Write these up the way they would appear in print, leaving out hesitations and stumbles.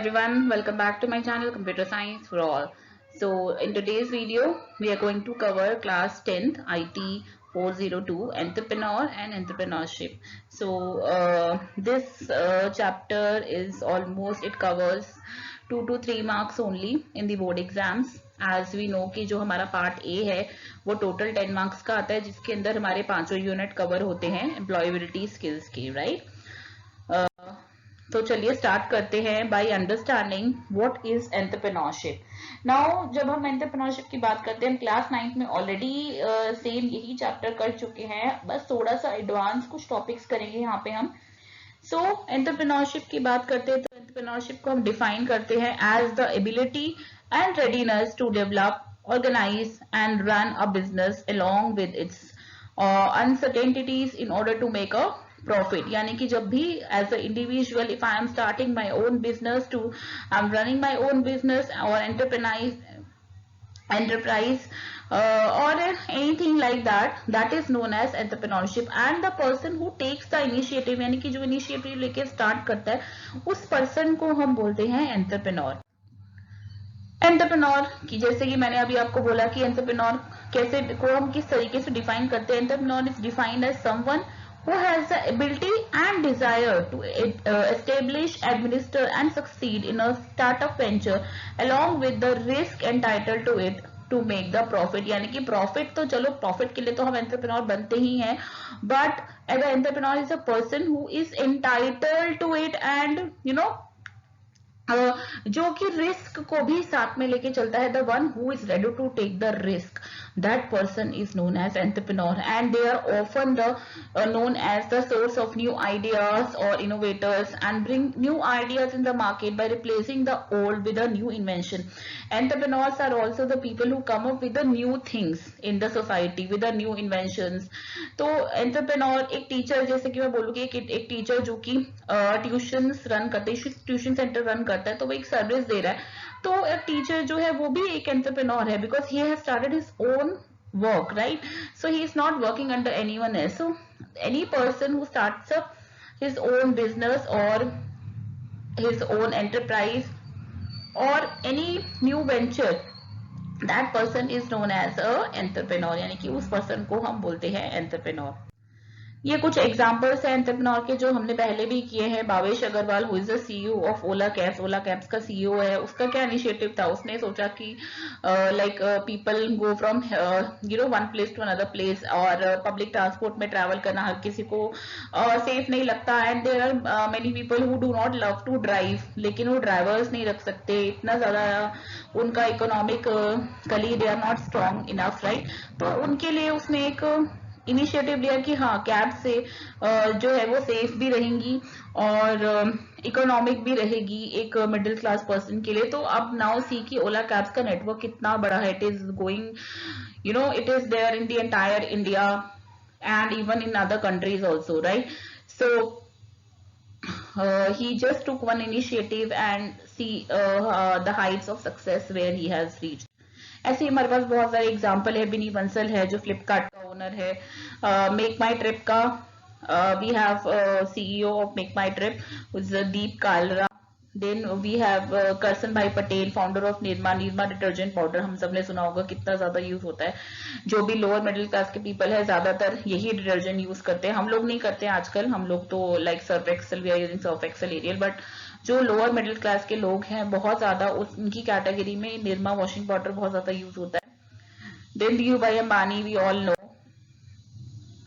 everyone, welcome back to my channel Computer Science for All. So in today's video we are going to cover class 10th IT 402 entrepreneur and entrepreneurship. So this chapter is almost, it covers 2 to 3 marks only in the board exams. As we know कि जो हमारा part A है वो total 10 marks का आता है, जिसके अंदर हमारे पांचों यूनिट कवर होते हैं एम्प्लॉयबिलिटी स्किल्स के, राइट। तो चलिए स्टार्ट करते हैं by understanding what is entrepreneurship. Now जब हम एंटरप्रेन्योरशिप की बात करते हैं, क्लास 9th में ऑलरेडी सेम यही चैप्टर कर चुके हैं, बस थोड़ा सा एडवांस कुछ टॉपिक्स करेंगे यहाँ पे हम। सो एंटरप्रेन्योरशिप की बात करते हैं तो एंटरप्रेन्योरशिप को हम डिफाइन करते हैं as the ability and readiness to develop, organise and run a business along with its uncertainties in order to make a profit. यानी कि जब भी as a individual if I am starting my own business to I am running my own business और enterprise or anything like that, that is known as entrepreneurship. And the person who takes the initiative, यानी कि जो initiative लेके start करता है उस person को हम बोलते हैं एंटरप्रेन्योर। एंटरप्रेन्योर की जैसे कि मैंने अभी आपको बोला कि एंटरप्रेन्योर कैसे को हम किस तरीके से डिफाइन करते हैं। Entrepreneur is defined as someone who has the ability and desire to establish, administer and succeed in a startup venture along with the risk entitled to it to make the profit। यानी कि profit तो चलो profit के लिए तो हम entrepreneur बनते ही हैं, but as a entrepreneur is a person who is entitled to it and जो कि रिस्क को भी साथ में लेके चलता है। The one who is ready to take the risk, that person is known as entrepreneur, and they are often known as the source of new ideas or innovators and bring new ideas in the market by replacing the old with a new invention. Entrepreneurs are also the people who come up with the new things in the society with the new inventions. तो entrepreneur एक teacher, जैसे कि मैं बोलूँगी एक teacher जो कि tuitions run करते हैं, ट्यूशन सेंटर रन करता है, तो वो एक सर्विस दे रहा है। तो एक टीचर जो है वो भी एक एंटरप्रेन्योर है, because he has started his own work, right. So he is not working under anyone else. So any person who starts up his own business और हिज ओन एंटरप्राइज और any new venture, that person is known as a entrepreneur, यानी कि उस person को हम बोलते हैं entrepreneur. ये कुछ एग्जांपल्स हैं एंटरप्रेन्योर के जो हमने पहले भी किए हैं। Bhavesh Agarwal who is the CEO of Ola cabs, Ola cabs का सीईओ है। उसका क्या इनिशिएटिव था, उसने सोचा कि like people go from one place to another place, और पब्लिक ट्रांसपोर्ट में ट्रैवल करना हर किसी को सेफ नहीं लगता, and there are many people who do not love to drive, लेकिन वो ड्राइवर्स नहीं रख सकते, इतना ज्यादा उनका economically they are not strong enough, right. तो उनके लिए उसने एक इनिशिएटिव लिया कि हाँ कैब से जो है वो सेफ भी रहेंगी और इकोनॉमिक भी रहेगी एक मिडिल क्लास पर्सन के लिए। तो अब नाउ सी की ओला कैब्स का नेटवर्क कितना बड़ा है, it is going it is there in the entire India and even in other countries also, right. So he just took one initiative and see the heights of success where he has reached. ऐसे हमारे पास बहुत सारे example है। बिनी बंसल है जो फ्लिपकार्ट का owner है। MakeMyTrip का we have CEO of MakeMyTrip Deep Kalra. Then we have Karsan bhai Patel, founder of Nirma detergent powder. हम सबने सुना होगा कितना ज्यादा यूज होता है। जो भी लोअर मिडिल क्लास के पीपल है ज्यादातर यही डिटर्जेंट यूज करते हैं। हम लोग नहीं करते हैं आजकल, हम लोग तो like Surf Excel, we are using Surf Excel Ariel, but जो लोअर मिडिल क्लास के लोग हैं बहुत ज्यादा उनकी कैटेगरी में निर्मा वॉशिंग पाउडर बहुत ज्यादा यूज होता है। Then Dhiru bhai Ambani, we all know.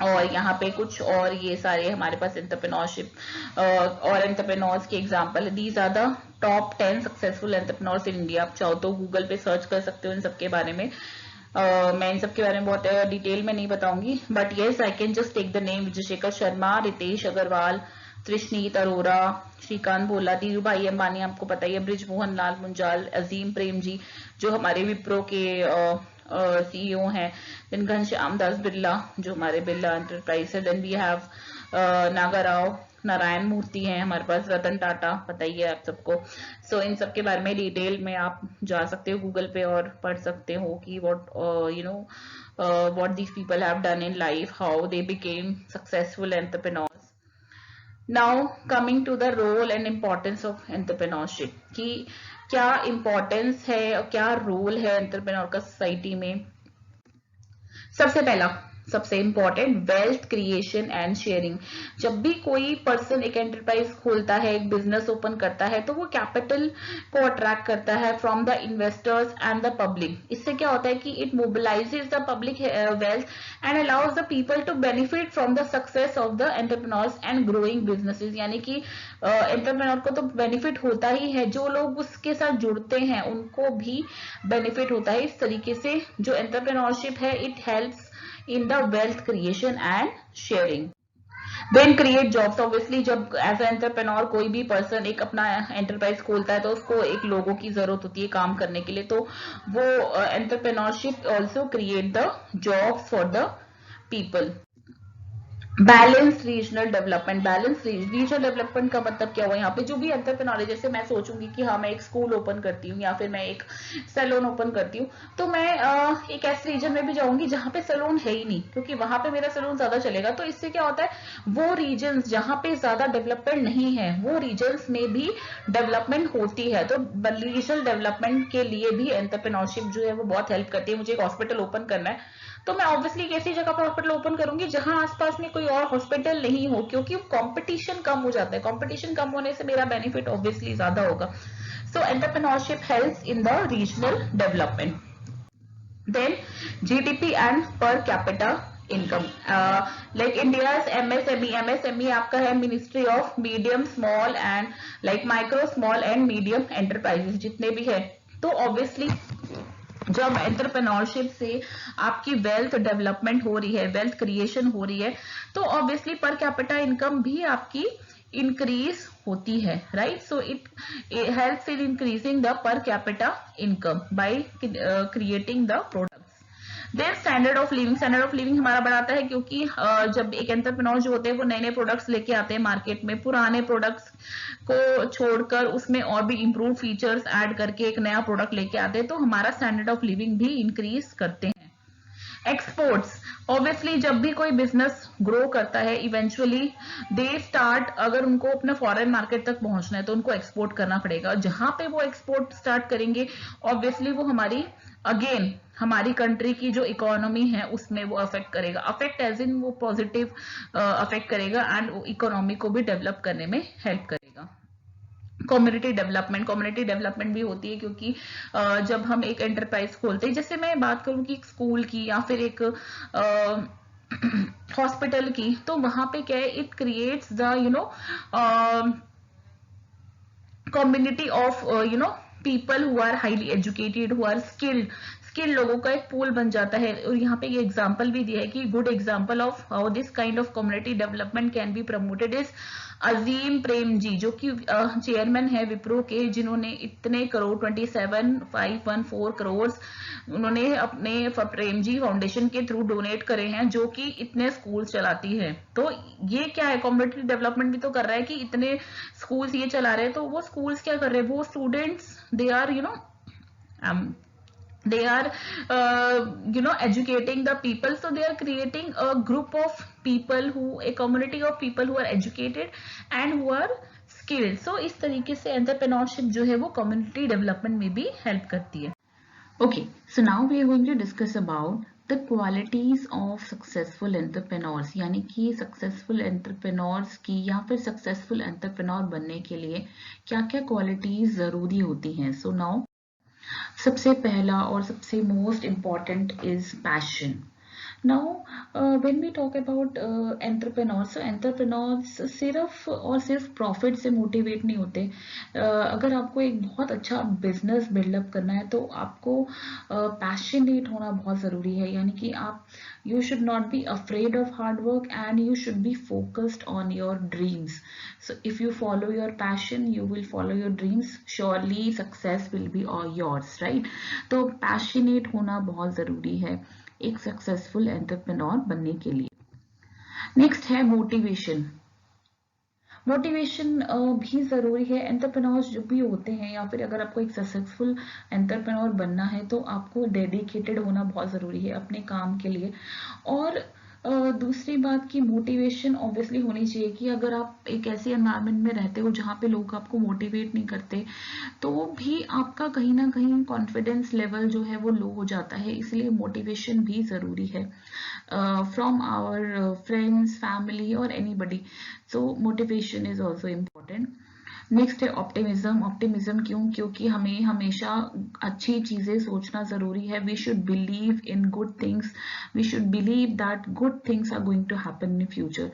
और यहाँ पे कुछ और ये सारे हमारे पास एंटरप्रेन्योरशिप और एंटरप्रेन्योर्स के एग्जांपल है। These are the top 10 successful entrepreneurs in India. आप चाहो तो गूगल पे सर्च कर सकते हो इन सबके बारे में। मैं इन सबके बारे में बहुत डिटेल में नहीं बताऊंगी, but yes I can just take the name Vijay Shekhar Sharma, Ritesh Agarwal, Trishneet Arora, Shrikant Bhola, Dhiru bhai Ambani आपको पता ही है, ब्रिजमोहन लाल मुंजाल, अजीम प्रेम जी जो हमारे विप्रो के सीईओ हैं, देन घनश्याम दास बिरला जो हमारे बिरला एंटरप्राइज है, देन वी हैव नागाराव, नारायण मूर्ति हैं हमारे पास, रतन टाटा पता ही है आप सबको। सो इन सब के बारे में डिटेल में आप जा सकते हो गूगल पे और पढ़ सकते हो कि what these people have done in life, how they became successful entrepreneurs. Now coming to the role and importance of entrepreneurship, कि क्या इम्पोर्टेंस है और क्या रोल है एंटरप्रेन्योर का सोसाइटी में। सबसे पहला, सबसे important, wealth creation and sharing. जब भी कोई पर्सन एक एंटरप्राइज खोलता है, एक बिजनेस ओपन करता है, तो वो कैपिटल को अट्रैक्ट करता है from the investors and the public. इससे क्या होता है कि it mobilizes the public wealth and allows the people to benefit from the success of the entrepreneurs and growing businesses. यानी कि एंटरप्रेन्योर को तो बेनिफिट होता ही है, जो लोग उसके साथ जुड़ते हैं उनको भी बेनिफिट होता है। इस तरीके से जो एंटरप्रेन्योरशिप है, it helps in the wealth creation and sharing. Then create jobs. Obviously जब एज एंटरप्रेन्योर कोई भी पर्सन एक अपना एंटरप्राइज खोलता है तो उसको एक लोगों की जरूरत होती है काम करने के लिए, तो वो entrepreneurship also create the jobs for the people. Balance regional development. Balance regional development का मतलब क्या हुआ यहाँ पे, जो भी एंटरप्रेन्योर है, जैसे मैं सोचूंगी कि हाँ मैं एक स्कूल ओपन करती हूँ या फिर मैं एक सैलून ओपन करती हूँ, तो मैं एक ऐसे रीजन में भी जाऊंगी जहां पे सैलून है ही नहीं, क्योंकि वहां पे मेरा सैलून ज्यादा चलेगा। तो इससे क्या होता है, वो रीजन जहां पे ज्यादा डेवलपमेंट नहीं है, वो रीजन में भी डेवलपमेंट होती है। तो रीजनल डेवलपमेंट के लिए भी एंटरप्रेन्योरशिप जो है वो बहुत हेल्प करती है। मुझे एक हॉस्पिटल ओपन करना है, तो मैं ऑब्वियसली एक ऐसी जगह पर हॉस्पिटल ओपन करूंगी जहां आसपास में कोई और हॉस्पिटल नहीं हो, क्योंकि कंपटीशन कम हो जाता है। कंपटीशन कम होने से मेरा बेनिफिट ऑब्वियसली ज्यादा होगा। So entrepreneurship helps in the regional development. Then GDP and per capita income. Like India's MSME. MSME आपका है ministry of medium small and like micro small and medium enterprises जितने भी है। तो ऑब्वियसली जब entrepreneurship से आपकी वेल्थ डेवलपमेंट हो रही है, वेल्थ क्रिएशन हो रही है, तो ऑब्वियसली पर कैपिटा इनकम भी आपकी इंक्रीज होती है, right. So it helps in increasing the पर capita income by creating the products. Their standard of living. Standard of living हमारा बढ़ाता है, क्योंकि जब एक एंटरप्रेन्योर जो होते हैं वो नए नए प्रोडक्ट्स लेके आते हैं मार्केट में, पुराने प्रोडक्ट्स को छोड़कर उसमें और भी इंप्रूव फीचर्स ऐड करके एक नया प्रोडक्ट लेके आते हैं, तो हमारा स्टैंडर्ड ऑफ लिविंग भी इंक्रीज करते हैं। एक्सपोर्ट्स। ऑब्वियसली जब भी कोई बिजनेस ग्रो करता है, इवेंचुअली दे स्टार्ट, अगर उनको अपने फॉरेन मार्केट तक पहुंचना है तो उनको एक्सपोर्ट करना पड़ेगा। जहां पे वो एक्सपोर्ट स्टार्ट करेंगे, ऑब्वियसली वो हमारी अगेन हमारी कंट्री की जो इकोनॉमी है उसमें वो अफेक्ट करेगा। अफेक्ट एज इन वो पॉजिटिव अफेक्ट करेगा एंड इकोनॉमी को भी डेवलप करने में हेल्प करेगा। Community development. कम्युनिटी डेवलपमेंट भी होती है, क्योंकि जब हम एक एंटरप्राइज खोलते हैं, जैसे मैं बात करूं कि एक स्कूल की या फिर एक हॉस्पिटल की, तो वहां पे क्या है, it creates the community of people who are highly educated, who are skilled लोगों का एक पूल बन जाता है। और यहाँ पे ये एग्जांपल भी दिया है कि good example of how this kind of community development can be promoted is Azim Premji, जो कि चेयरमैन है विप्रो के, जिन्होंने इतने करोड़ 27,514 करोड़ उन्होंने अपने प्रेम जी फाउंडेशन के थ्रू डोनेट करे हैं, जो कि इतने स्कूल चलाती है। तो ये क्या है, कम्युनिटी डेवलपमेंट भी तो कर रहा है कि इतने स्कूल्स ये चला रहे हैं। तो वो स्कूल्स क्या कर रहे हैं, वो students they are they are educating the people, so they are creating a group of people who, a community of people who are educated and who are skilled. so इस तरीके से एंटरप्रेन्योरशिप जो है वो कम्युनिटी डेवलपमेंट में भी help करती है। Okay, so now we are going to discuss about the qualities of successful entrepreneurs, यानी कि successful entrepreneurs की या फिर successful entrepreneur बनने के लिए क्या क्या qualities ज़रूरी होती हैं। So now सबसे पहला और सबसे most important is passion. Now when we talk about entrepreneurs, so entrepreneurs सिर्फ और सिर्फ प्रॉफिट से मोटिवेट नहीं होते। अगर आपको एक बहुत अच्छा बिजनेस बिल्डअप करना है तो आपको पैशनेट होना बहुत ज़रूरी है। यानी कि आप you should not be afraid of hard work and you should be focused on your dreams. So if you follow your passion, you will follow your dreams, surely success will be all yours, right? तो passionate होना बहुत ज़रूरी है एक successful entrepreneur बनने के लिए। Next है मोटिवेशन। मोटिवेशन भी ज़रूरी है। एंटरप्रेन्योर्स जो भी होते हैं, या फिर अगर आपको एक सक्सेसफुल एंटरप्रेन्योर बनना है तो आपको डेडिकेटेड होना बहुत ज़रूरी है अपने काम के लिए। और दूसरी बात की मोटिवेशन ऑब्वियसली होनी चाहिए कि अगर आप एक ऐसे एनवायरनमेंट में रहते हो जहाँ पे लोग आपको मोटिवेट नहीं करते तो भी आपका कहीं ना कहीं कॉन्फिडेंस लेवल जो है वो लो हो जाता है, इसलिए मोटिवेशन भी ज़रूरी है फ्रॉम आवर फ्रेंड्स, फैमिली और anybody. So motivation is also important. Next है ऑप्टिमिज्म। ऑप्टिमिज्म क्यों? क्योंकि हमें हमेशा अच्छी चीजें सोचना जरूरी है। We should believe in good things, we should believe that good things are going to happen in future.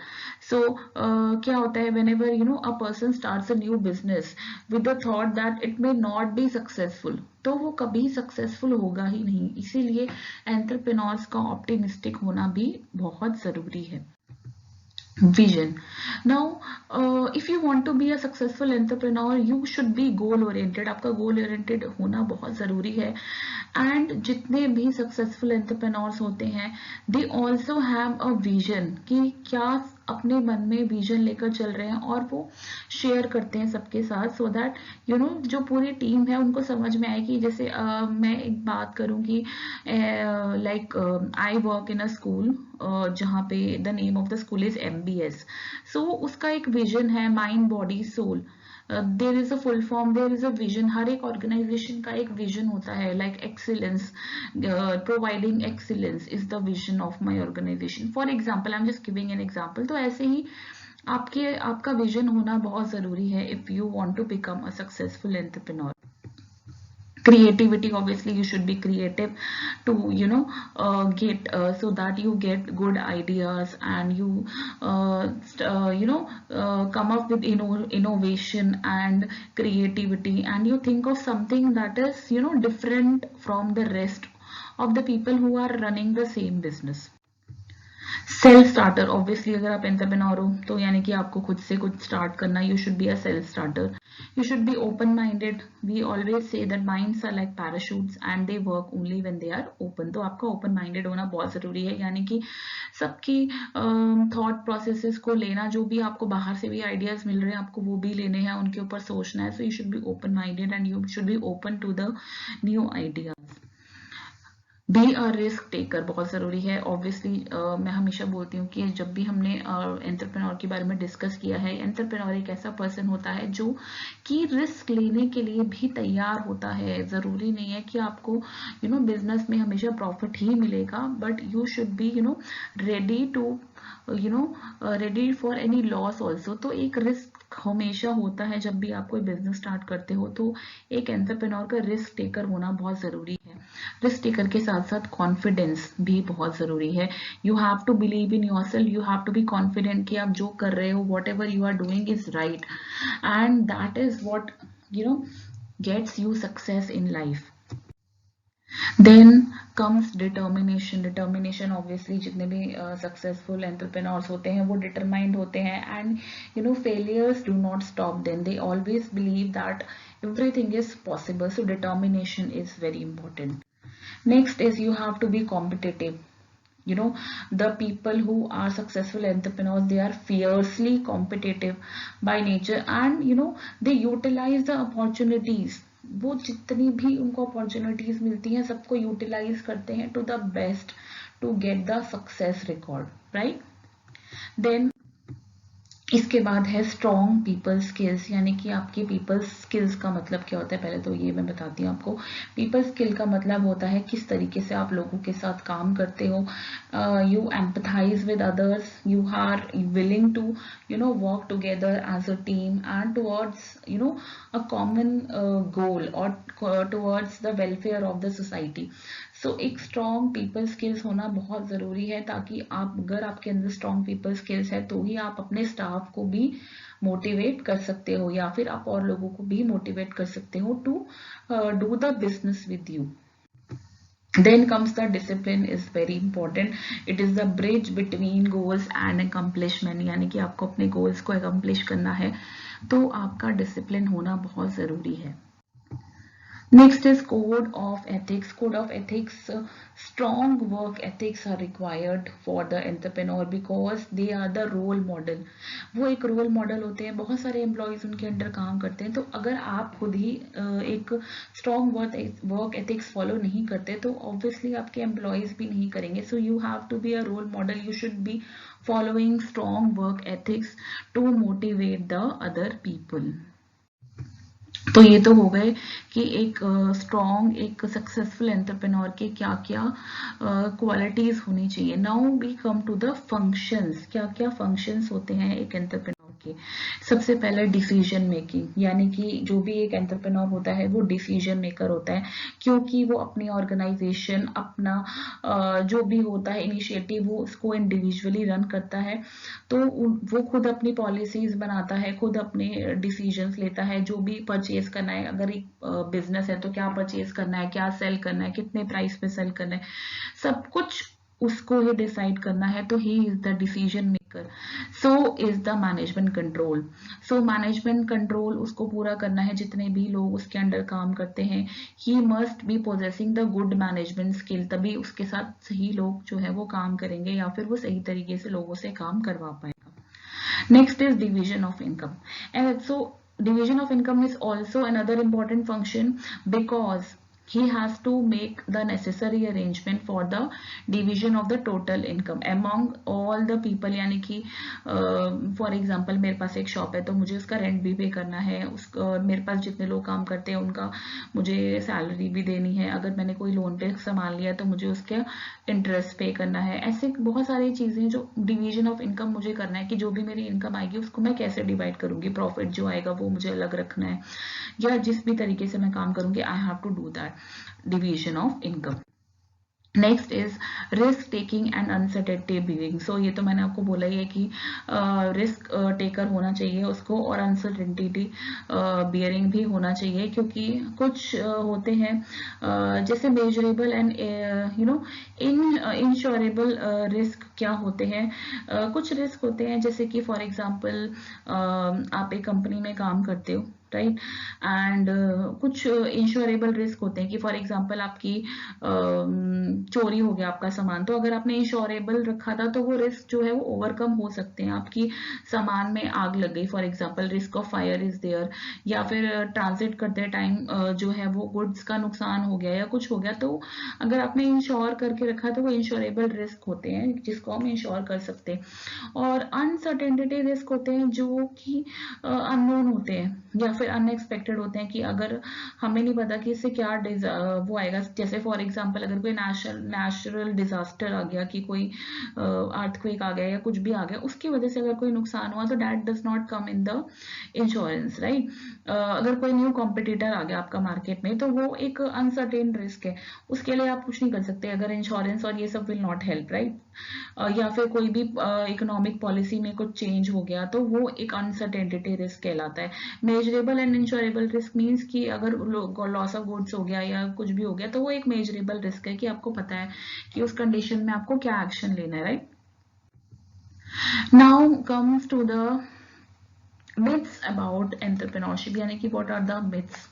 So क्या होता है, whenever a person starts a new business with the thought that it may not be successful, तो वो कभी successful होगा ही नहीं। इसीलिए entrepreneurs का ऑप्टिमिस्टिक होना भी बहुत जरूरी है। Vision. Now, if you want to be a successful entrepreneur, you should be goal oriented. आपका goal oriented होना बहुत ज़रूरी है। And जितने भी successful entrepreneurs होते हैं, they also have a vision कि क्या अपने मन में विजन लेकर चल रहे हैं और वो शेयर करते हैं सबके साथ, सो दैट जो पूरी टीम है उनको समझ में आए कि जैसे मैं एक बात करूं कि like I work in a school जहाँ पे the name of the school is MBS। So उसका एक विजन है, mind body soul. There is a full form, there is a vision. हर एक ऑर्गेनाइजेशन का एक विजन होता है, like excellence, providing excellence is the vision of my organization. For example, I am just giving an example. तो ऐसे ही आपका विजन होना बहुत जरूरी है if you want to become a successful entrepreneur. Creativity, obviously you should be creative to get so that you get good ideas and you come up with innovation and creativity, and you think of something that is different from the rest of the people who are running the same business. Self starter, obviously अगर आप entrepreneur हो तो यानी कि आपको खुद से कुछ स्टार्ट करना, you should be a self starter. You should be open minded. We always say that minds are like parachutes and they work only when they are open. तो आपका ओपन माइंडेड होना बहुत जरूरी है, यानी कि सबकी थॉट प्रोसेसेस को लेना, जो भी आपको बाहर से भी आइडियाज मिल रहे हैं आपको वो भी लेने हैं, उनके ऊपर सोचना है। So you should be open minded and you should be open to the new ideas. Be a risk taker बहुत ज़रूरी है। ऑब्वियसली मैं हमेशा बोलती हूँ कि जब भी हमने एंटरप्रेन्योर के बारे में डिस्कस किया है, एंटरप्रेन्योर एक ऐसा पर्सन होता है जो कि रिस्क लेने के लिए भी तैयार होता है। ज़रूरी नहीं है कि आपको बिजनेस में हमेशा प्रॉफिट ही मिलेगा, but you should be ready to ready for any loss also. तो एक रिस्क हमेशा होता है जब भी आप कोई बिजनेस स्टार्ट करते हो, तो एक एंटरप्रेन्योर का रिस्क टेकर होना बहुत जरूरी है। रिस्क टेकर के साथ साथ कॉन्फिडेंस भी बहुत जरूरी है। You have to believe in yourself, you have to be confident कि आप जो कर रहे हो, whatever you are doing is right, and that is what gets you success in life. Then comes determination. Determination, obviously जितने भी successful entrepreneurs होते हैं वो determined होते हैं, and failures do not stop them. They always believe that everything is possible. So determination is very important. Next is you have to be competitive. The people who are successful entrepreneurs, they are fiercely competitive by nature, and they utilize the opportunities. वो जितनी भी उनको opportunities मिलती हैं सबको utilise करते हैं to the best to get the success record, right. Then इसके बाद है स्ट्रॉन्ग पीपल स्किल्स, यानी कि आपकी पीपल स्किल्स का मतलब क्या होता है, पहले तो ये मैं बताती हूँ आपको। पीपल स्किल का मतलब होता है किस तरीके से आप लोगों के साथ काम करते हो। You empathize with others, you are willing to work together as a team and towards a common goal और towards the welfare of the society. So एक स्ट्रॉन्ग पीपल स्किल्स होना बहुत जरूरी है, ताकि अगर आपके अंदर स्ट्रॉन्ग पीपल स्किल्स है तो ही आप अपने स्टाफ को भी मोटिवेट कर सकते हो, या फिर आप और लोगों को भी मोटिवेट कर सकते हो to do the business with you. Then comes the discipline is very important. It is the bridge between goals and accomplishment, यानी कि आपको अपने goals को accomplish करना है तो आपका discipline होना बहुत जरूरी है। Next is code of ethics. Code of ethics, strong work ethics are required for the entrepreneur because they are the role model. वो एक रोल मॉडल होते हैं, बहुत सारे एम्प्लॉयज उनके अंडर काम करते हैं, तो अगर आप खुद ही एक स्ट्रॉन्ग वर्क एथिक्स फॉलो नहीं करते तो ऑब्वियसली आपके एम्प्लॉयज भी नहीं करेंगे. So you have to be a role model, you should be following strong work ethics to motivate the other people. तो ये तो हो गए कि एक स्ट्रॉन्ग एक सक्सेसफुल एंटरप्रेन्योर के क्या क्या क्वालिटीज होनी चाहिए. Now we come to the functions. क्या क्या फंक्शंस होते हैं एक एंटरप्रेन्योर के. सबसे पहले डिसीजन मेकिंग, यानी कि जो भी एक एंटरप्रेन्योर होता है वो डिसीजन मेकर होता है, क्योंकि वो अपनी ऑर्गेनाइजेशन, अपना जो भी होता है इनिशिएटिव, वो उसको इंडिविजुअली रन करता है. तो वो खुद अपनी पॉलिसीज बनाता है, खुद अपने डिसीजंस लेता है, जो भी परचेज करना है, अगर एक बिजनेस है तो क्या परचेज करना है, क्या सेल करना है, कितने प्राइस पे सेल करना है, सब कुछ उसको ही डिसाइड करना है. तो he is the decision maker. So is the management control. So management control उसको पूरा करना है, जितने भी लोग उसके अंडर काम करते हैं. He must be possessing the good management skill, तभी उसके साथ सही लोग जो है वो काम करेंगे या फिर वो सही तरीके से लोगों से काम करवा पाएगा. Next is division of income. And so division of income is also another important function because he has to make the necessary arrangement for the division of the total income among all the people. यानी कि for example मेरे पास एक shop है तो मुझे उसका rent भी पे करना है, उसका मेरे पास जितने लोग काम करते हैं उनका मुझे सैलरी भी देनी है, अगर मैंने कोई लोन पे सामान लिया तो मुझे उसका इंटरेस्ट पे करना है. ऐसे बहुत सारी चीजें जो डिवीजन ऑफ इनकम मुझे करना है कि जो भी मेरी इनकम आएगी उसको मैं कैसे डिवाइड करूंगी, प्रॉफिट जो आएगा वो मुझे अलग रखना है, या जिस भी तरीके से मैं काम करूंगी I have to do that division of income. Next is risk taking and uncertainty bearing. So ये तो मैंने आपको बोला ही है कि रिस्क टेकर होना चाहिए उसको, और अनसर्टेनिटी बियरिंग भी होना चाहिए, क्योंकि कुछ होते हैं जैसे मेजरेबल एंड इंश्योरेबल रिस्क. क्या होते हैं कुछ रिस्क होते हैं जैसे कि फॉर एग्जांपल आप एक कंपनी में काम करते हो, राइट, एंड कुछ इंश्योरेबल रिस्क होते हैं कि फॉर एग्जांपल आपकी चोरी हो गया आपका सामान, तो अगर आपने इंश्योरेबल रखा था तो वो रिस्क जो है वो ओवरकम हो सकते हैं. आपकी सामान में आग लग गई for example, risk of fire is there, या फिर ट्रांजिट करते टाइम जो है वो गुड्स का नुकसान हो गया या कुछ हो गया, तो अगर आपने इंश्योर करके रखा तो वो इंश्योरेबल रिस्क होते हैं जिसको हम इंश्योर कर सकते हैं. और अनसर्टेनिटी रिस्क होते हैं जो कि अननोन होते हैं या फिर अनएक्सपेक्टेड होते हैं, कि अगर हमें नहीं पता कि इससे क्या वो आएगा. जैसे फॉर एग्जांपल अगर कोई नेचुरल डिजास्टर आ गया, कि कोई अर्थक्वेक आ गया या कुछ भी आ गया, उसकी वजह से अगर कोई नुकसान हुआ तो that does not come in the insurance, right. अगर कोई न्यू कॉम्पिटिटर आ गया आपका मार्केट में तो वो एक अनसर्टेन रिस्क है, उसके लिए आप कुछ नहीं कर सकते अगर इंश्योरेंस और ये सब विल नॉट हेल्प, राइट. या फिर कोई भी इकोनॉमिक पॉलिसी में कुछ चेंज हो गया तो वो एक अनसर्टेनिटी रिस्क कहलाता है. Measurable and insurable risk means कि अगर लॉस ऑफ गुड्स हो गया या कुछ भी हो गया तो वो एक मेजरेबल रिस्क है कि आपको पता है कि उस कंडीशन में आपको क्या एक्शन लेना है, right. Now comes to the myths about entrepreneurship, यानी कि what are the myths.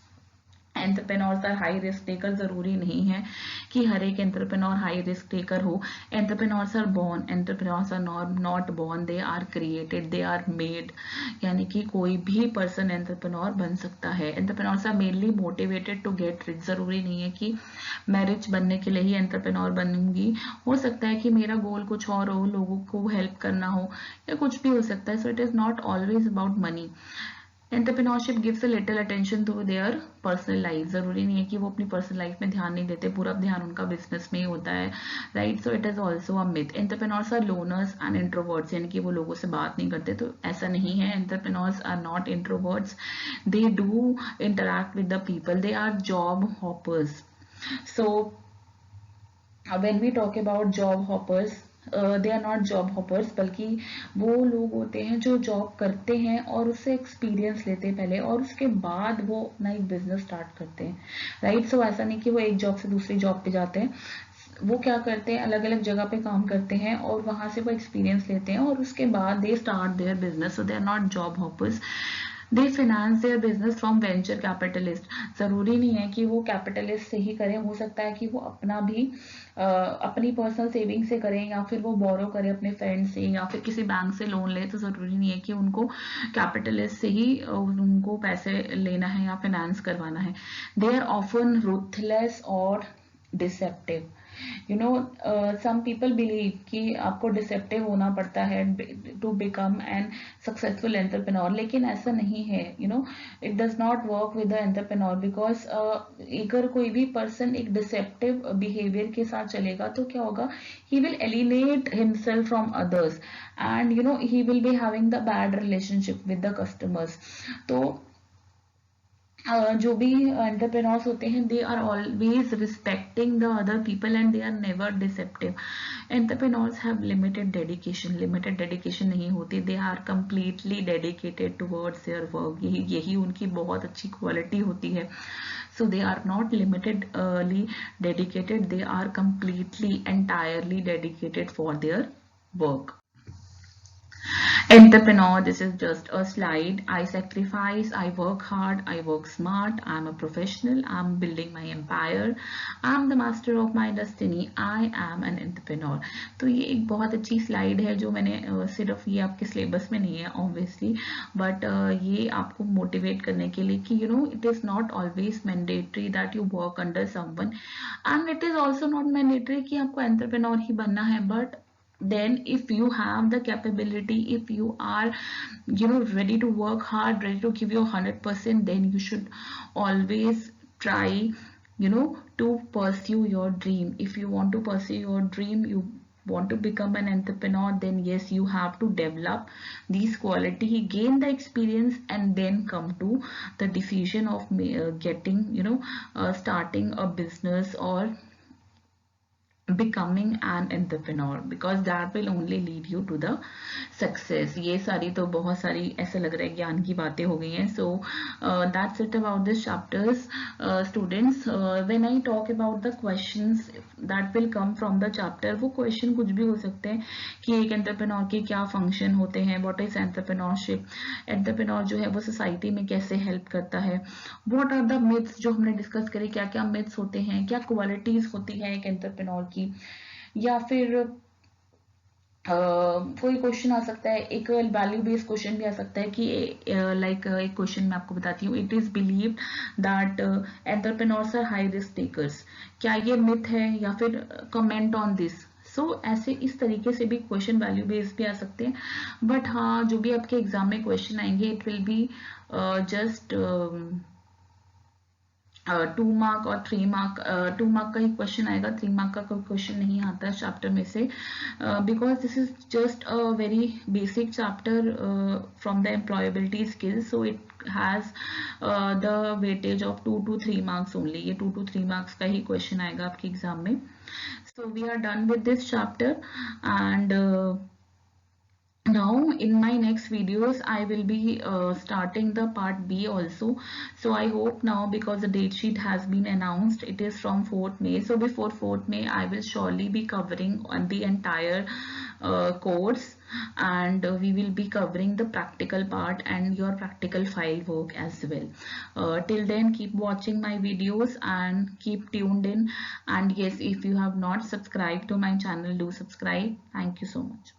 Entrepreneurs are high risk taker. जरूरी नहीं है कि हर एक एंटरप्रेन्योर हाई रिस्क टेकर हो. Entrepreneurs are born, entrepreneurs are not born, they are created, they are made. यानी कि कोई भी पर्सन एंटरप्रेन्योर बन सकता है. Entrepreneurs are mainly motivated to get rich. जरूरी नहीं है कि मैं रिच बनने के लिए ही एंटरप्रेन्योर बनूंगी, हो सकता है कि मेरा गोल कुछ और हो, लोगों को हेल्प करना हो या कुछ भी हो सकता है. So it is not always about money. Entrepreneurship gives a little attention to their personal life. जरूरी नहीं है कि वो अपनी पर्सनल लाइफ में ध्यान नहीं देते, पूरा ध्यान उनका बिजनेस में ही होता है, right. So it is also a myth. Entrepreneurs are loners and introverts, यानी कि वो लोगों से बात नहीं करते, तो ऐसा नहीं है. Entrepreneurs are not introverts, they do interact with the people, they are job hoppers. So when we talk about job hoppers, they are not job hoppers, बल्कि वो लोग होते हैं जो जॉब करते हैं और उससे एक्सपीरियंस लेते हैं पहले और उसके बाद वो अपना एक बिजनेस स्टार्ट करते हैं, राइट. सो ऐसा नहीं कि वो एक जॉब से दूसरी जॉब पे जाते हैं. वो क्या करते हैं, अलग अलग जगह पे काम करते हैं और वहां से वो एक्सपीरियंस लेते हैं और उसके बाद they start their business. So they are not job hoppers. They finance their business from venture capitalist. ज़रूरी नहीं है कि वो कैपिटलिस्ट से ही करें, हो सकता है कि वो अपना भी अपनी पर्सनल सेविंग से करें, या फिर वो बोरो करें अपने फ्रेंड से, या फिर किसी बैंक से लोन ले। तो ज़रूरी नहीं है कि उनको कैपिटलिस्ट से ही उनको पैसे लेना है या फाइनेंस करवाना है। दे आर ऑफन रूथलेस और डिसेप्टिव। सम पीपल बिलीव कि आपको डिसेप्टिव होना पड़ता है to become an successful entrepreneur, लेकिन ऐसा नहीं है। It does not work with the entrepreneur, because अगर कोई भी पर्सन एक डिसेप्टिव बिहेवियर के साथ चलेगा तो क्या होगा, he will alienate himself from others, and he will be having the bad relationship with the customers. तो जो भी एंटरप्रेन्योर्स होते हैं, they are always respecting the other people and they are never deceptive. Entrepreneurs have limited dedication. Limited dedication नहीं होती, they are completely dedicated towards their work. यही उनकी बहुत अच्छी क्वालिटी होती है। So they are not limitedly dedicated, they are completely entirely dedicated for their work. Entrepreneur, this is just a slide. I sacrifice, I work hard, I work smart, I'm a professional, I'm building my empire, I'm the master of my destiny, I am an entrepreneur. तो ये एक बहुत अच्छी slide है जो मैंने सिर्फ ये आपके सिलेबस में नहीं है ऑब्वियसली, बट ये आपको मोटिवेट करने के लिए कि it is not always mandatory that you work under someone, and it is also not mandatory कि आपको एंटरप्रेन्योर ही बनना है। But then if you have the capability, if you are ready to work hard, ready to give your 100%, then you should always try to pursue your dream. If you want to pursue your dream, you want to become an entrepreneur, then yes, you have to develop these quality, gain the experience, and then come to the decision of getting starting a business or becoming an entrepreneur, because that will only lead you to the success. ये सारी तो बहुत सारी ऐसा लग रहा है ज्ञान की बातें हो गई हैं. So that's it about this chapters, students. When I talk about the questions that will come from the chapter, वो question कुछ भी हो सकते हैं कि एक एंटरप्रेन्योर के क्या फंक्शन होते हैं, व्हाट इज एंटरप्रेन्योरशिप, एंटरप्रेन्योर जो है वो सोसाइटी में कैसे हेल्प करता है, व्हाट आर द मिथ्स जो हमने डिस्कस करी, क्या क्या मिथ्स होते हैं, क्या क्वालिटीज होती है एक एंटरप्रेन्योर की, या फिर कोई क्वेश्चन आ सकता है, एक वैल्यू बेस्ड क्वेश्चन भी आ सकता है कि लाइक एक क्वेश्चन मैं आपको बताती हूँ, it is believed that entrepreneurs are high risk takers, क्या ये मिथ है, या फिर कमेंट ऑन दिस। सो ऐसे इस तरीके से भी क्वेश्चन वैल्यू बेस्ड भी आ सकते हैं, बट हाँ जो भी आपके एग्जाम में क्वेश्चन आएंगे it will be just 2 mark और 3 मार्क। 2 मार्क का ही क्वेश्चन आएगा, 3 मार्क का कोई क्वेश्चन नहीं आता है चैप्टर में से, because this is just a very basic chapter from the employability skills, so it has the weightage of 2 to 3 marks only. ये 2 to 3 मार्क्स का ही क्वेश्चन आएगा आपके एग्जाम में। So we are done with this chapter, and now in my next videos I will be starting the part B also. So I hope now, because the date sheet has been announced, it is from 4th May, so before 4th May I will surely be covering on the entire course, and we will be covering the practical part and your practical file work as well. Till then, keep watching my videos and keep tuned in, and yes, if you have not subscribed to my channel, do subscribe. Thank you so much.